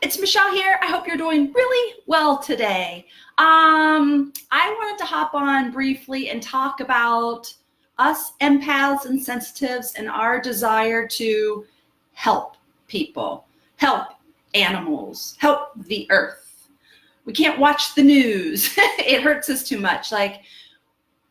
It's Michelle here. I hope you're doing really well today. I wanted to hop on briefly and talk about us empaths and sensitives and our desire to help people, help animals, help the earth. We can't watch the news. It hurts us too much. Like,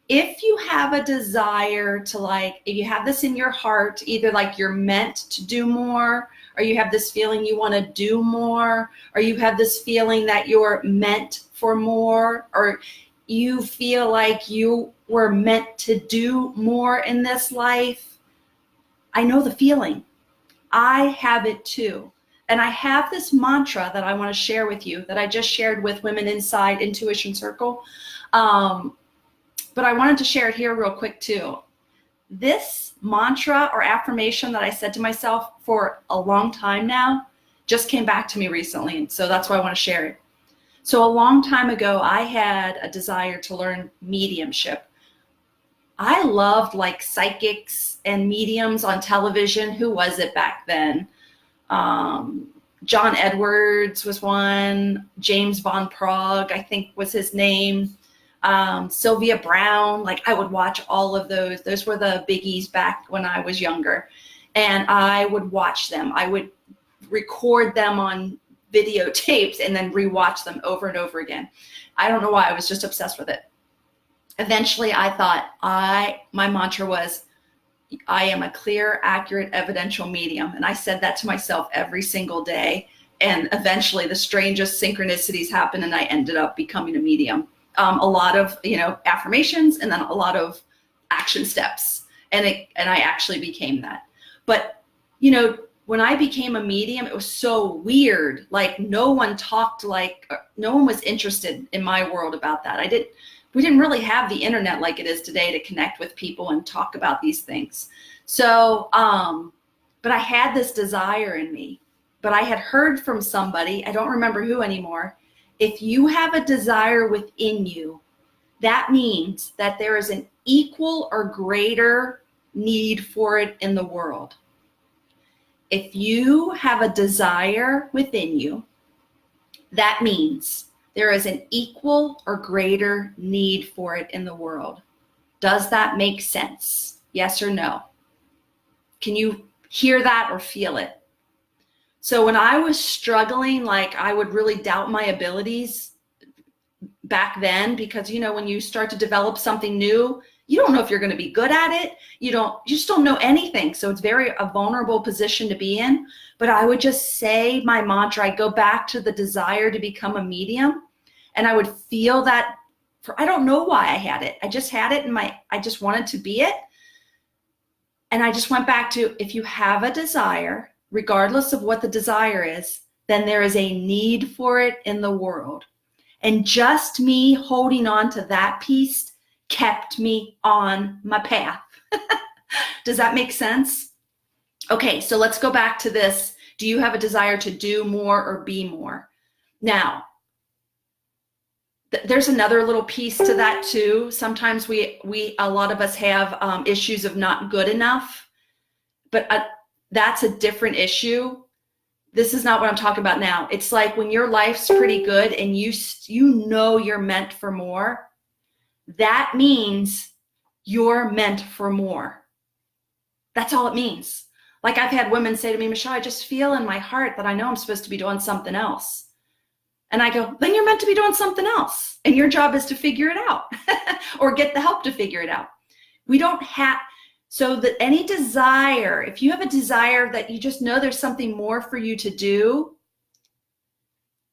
if you have a desire to, if you have this in your heart, either like you're meant to do more, or you have this feeling you want to do more, or you have this feeling that you're meant for more, or you feel like you were meant to do more in this life, I know the feeling. I have it too. And I have this mantra that I want to share with you that I just shared with Women Inside Intuition Circle. But I wanted to share it here real quick too. This mantra or affirmation that I said to myself for a long time now just came back to me recently. And so that's why I want to share it. So a long time ago, I had a desire to learn mediumship. I loved like psychics and mediums on television. Who was it back then? John Edwards was one. James Von Prague, I think was his name. Sylvia Brown, like I would watch all of those. Those were the biggies back when I was younger. And I would watch them. I would record them on videotapes and then rewatch them over and over again. I don't know why, I was just obsessed with it. Eventually I thought my mantra was, I am a clear, accurate, evidential medium. And I said that to myself every single day. And eventually the strangest synchronicities happened and I ended up becoming a medium. A lot of, affirmations and then a lot of action steps. And I actually became that. But, when I became a medium, it was so weird. Like no one was interested in my world about that. We didn't really have the internet like it is today to connect with people and talk about these things. So, but I had this desire in me, but I had heard from somebody, I don't remember who anymore. If you have a desire within you, that means that there is an equal or greater need for it in the world. If you have a desire within you, that means there is an equal or greater need for it in the world. Does that make sense? Yes or no? Can you hear that or feel it? So when I was struggling, like I would really doubt my abilities back then, because when you start to develop something new, you don't know if you're going to be good at it. You just don't know anything. So it's a vulnerable position to be in. But I would just say my mantra. I'd go back to the desire to become a medium, and I would feel that I don't know why I had it. I just had it I just wanted to be it. And I just went back to, if you have a desire, regardless of what the desire is, then there is a need for it in the world. And just me holding on to that piece kept me on my path. Does that make sense? Okay, so let's go back to this. Do you have a desire to do more or be more? Now, there's another little piece to that too. Sometimes a lot of us have issues of not good enough, but that's a different issue. This is not what I'm talking about now. It's like when your life's pretty good and you know you're meant for more, that means you're meant for more. That's all it means. Like I've had women say to me, Michelle, I just feel in my heart that I know I'm supposed to be doing something else. And I go, then you're meant to be doing something else. And your job is to figure it out or get the help to figure it out. So that any desire, if you have a desire that you just know there's something more for you to do,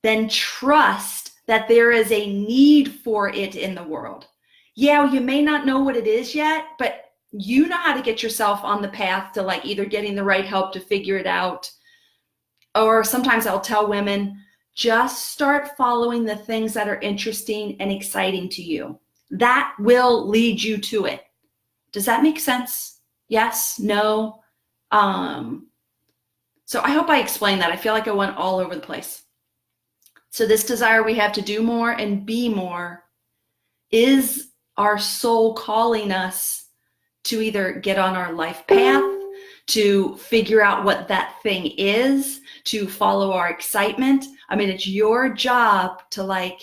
then trust that there is a need for it in the world. Yeah, you may not know what it is yet, but you know how to get yourself on the path to either getting the right help to figure it out. Or sometimes I'll tell women, just start following the things that are interesting and exciting to you. That will lead you to it. Does that make sense? Yes? No? So I hope I explained that. I feel like I went all over the place. So this desire we have to do more and be more is our soul calling us to either get on our life path, to figure out what that thing is, to follow our excitement. I mean, it's your job to like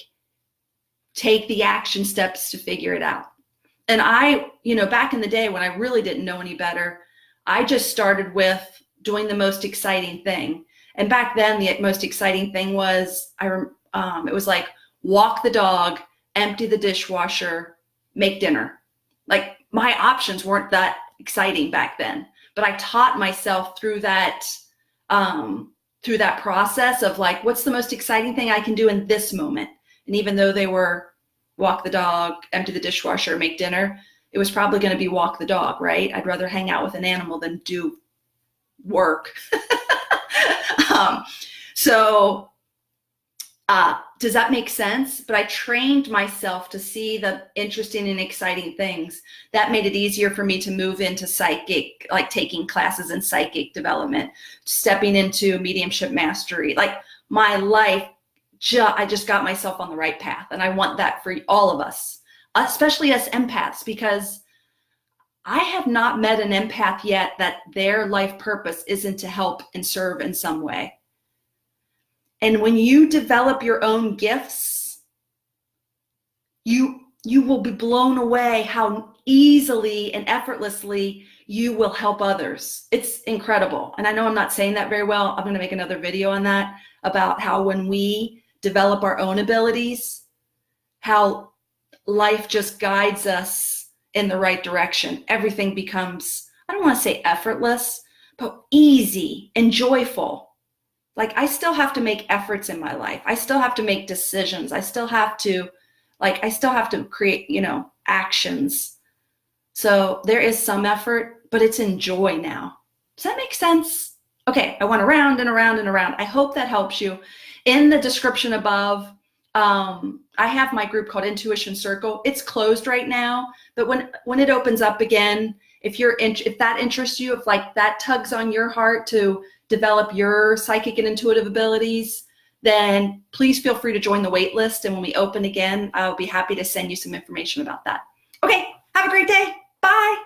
take the action steps to figure it out. And I, back in the day when I really didn't know any better, I just started with doing the most exciting thing. And back then, the most exciting thing was, it was like walk the dog, empty the dishwasher, make dinner. Like my options weren't that exciting back then, but I taught myself through that process of like, what's the most exciting thing I can do in this moment? And even though they were walk the dog, empty the dishwasher, make dinner, it was probably going to be walk the dog, right? I'd rather hang out with an animal than do work. Does that make sense? But I trained myself to see the interesting and exciting things. That made it easier for me to move into psychic, like taking classes in psychic development, stepping into mediumship mastery. Like my life, I just got myself on the right path. And I want that for all of us, especially as empaths, because I have not met an empath yet that their life purpose isn't to help and serve in some way. And when you develop your own gifts, you will be blown away how easily and effortlessly you will help others. It's incredible. And I know I'm not saying that very well. I'm going to make another video on that, about how when we develop our own abilities, how life just guides us in the right direction. Everything becomes, I don't want to say effortless, but easy and joyful. Like I still have to make efforts in my life. I still have to make decisions. I still have to create, actions. So there is some effort, but it's in joy now. Does that make sense? Okay, I went around and around and around. I hope that helps you. In the description above, I have my group called Intuition Circle. It's closed right now, but when it opens up again, if that interests you, if like that tugs on your heart to develop your psychic and intuitive abilities, then please feel free to join the wait list. And when we open again, I'll be happy to send you some information about that. Okay, have a great day. Bye.